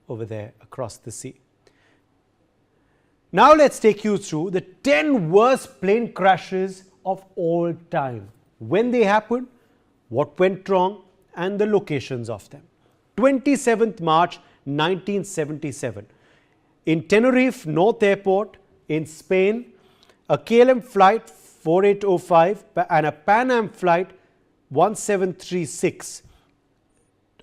over there across the sea. Now let's take you through the 10 worst plane crashes of all time. When they happened, what went wrong, and the locations of them. 27th March 1977. In Tenerife North Airport in Spain, a KLM flight 4805 and a Pan Am flight 1736.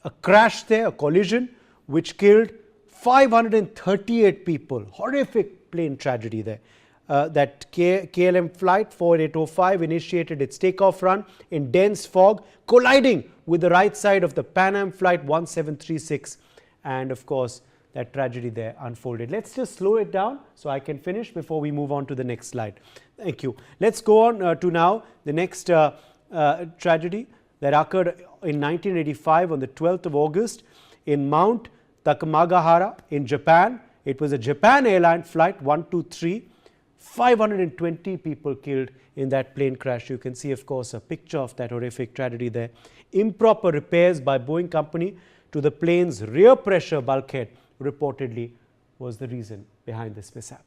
A crash there, a collision, which killed 538 people. Horrific plane tragedy there. That KLM flight 4805 initiated its takeoff run in dense fog, colliding with the right side of the Pan Am flight 1736. And of course, that tragedy there unfolded. Let's just slow it down so I can finish before we move on to the next slide. Thank you. Let's go on to now the next tragedy that occurred in 1985 on the 12th of August in Mount Takamagahara in Japan. It was a Japan Airline flight 123. 520 people killed in that plane crash. You can see, of course, a picture of that horrific tragedy there. Improper repairs by Boeing company to the plane's rear pressure bulkhead reportedly was the reason behind this mishap.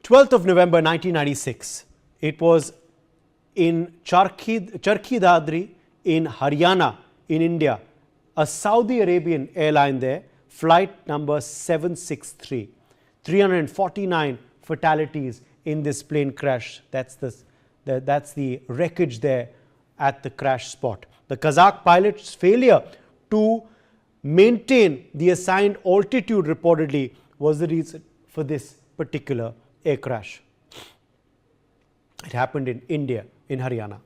12th of November 1996. It was in Charkhi Dadri in Haryana in India. A Saudi Arabian airline there, flight number 763. 349 fatalities in this plane crash. That's the wreckage there at the crash spot. The Kazakh pilot's failure to maintain the assigned altitude reportedly was the reason for this particular air crash. It happened in India, in Haryana.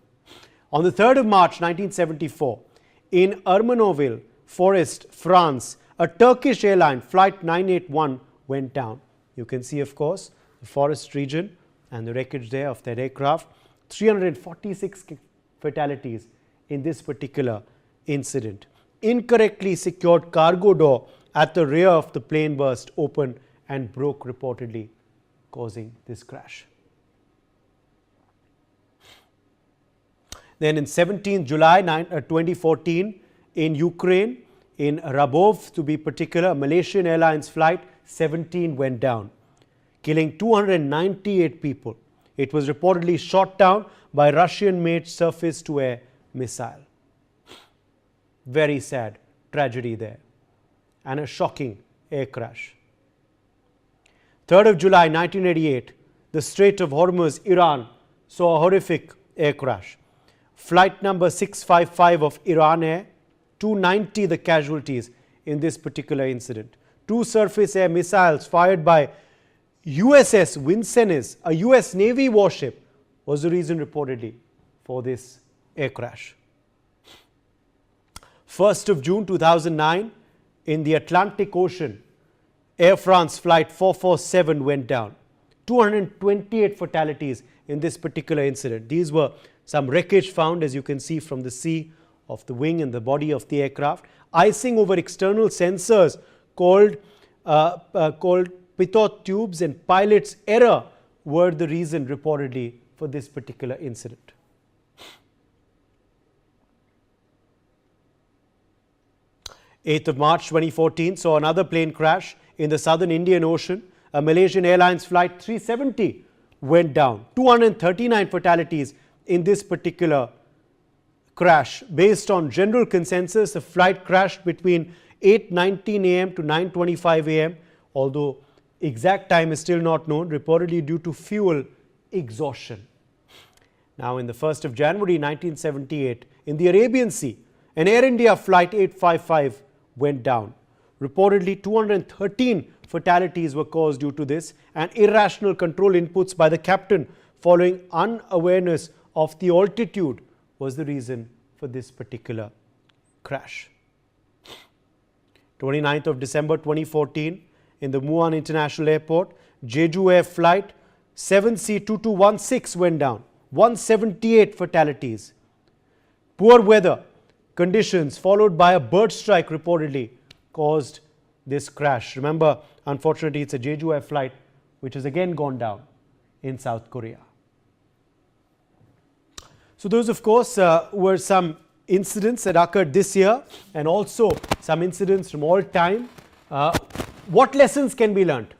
On the 3rd of March 1974, in Ermenonville Forest, France, a Turkish airline flight 981 went down. You can see, of course, the forest region and the wreckage there of that aircraft. 346 fatalities in this particular incident. Incorrectly secured cargo door at the rear of the plane burst open and broke, reportedly causing this crash. Then in 17 July 2014 in Ukraine, in Rabov to be particular, Malaysian Airlines flight 17 went down, killing 298 people. It was reportedly shot down by Russian-made surface-to-air missile. Very sad tragedy there and a shocking air crash. 3rd of July 1988, the Strait of Hormuz, Iran, saw a horrific air crash. Flight number 655 of Iran Air, 290 the casualties in this particular incident. 2 surface air missiles fired by USS Vincennes, a US Navy warship, was the reason reportedly for this air crash. 1st of June 2009, in the Atlantic Ocean, Air France flight 447 went down. 228 fatalities in this particular incident. These were some wreckage found, as you can see, from the sea of the wing and the body of the aircraft. Icing over external sensors called pitot tubes and pilot's error were the reason reportedly for this particular incident. '8th of March 2014 saw another plane crash in the southern Indian Ocean. A Malaysian Airlines flight 370 went down. 239 fatalities in this particular crash. Based on general consensus, the flight crashed between 8:19 a.m. to 9:25 a.m., although exact time is still not known, reportedly due to fuel exhaustion. Now, in the 1st of January 1978, in the Arabian Sea, an Air India flight 855 went down. Reportedly, 213 fatalities were caused due to this, and irrational control inputs by the captain following unawareness of the altitude was the reason for this particular crash. 29th of December 2014, in the Muan International Airport, Jeju Air flight 7C2216 went down. 178 fatalities. Poor weather conditions followed by a bird strike reportedly caused this crash. Remember, unfortunately, it's a Jeju Air flight which has again gone down in South Korea. So those, of course, were some incidents that occurred this year and also some incidents from all time. What lessons can be learned?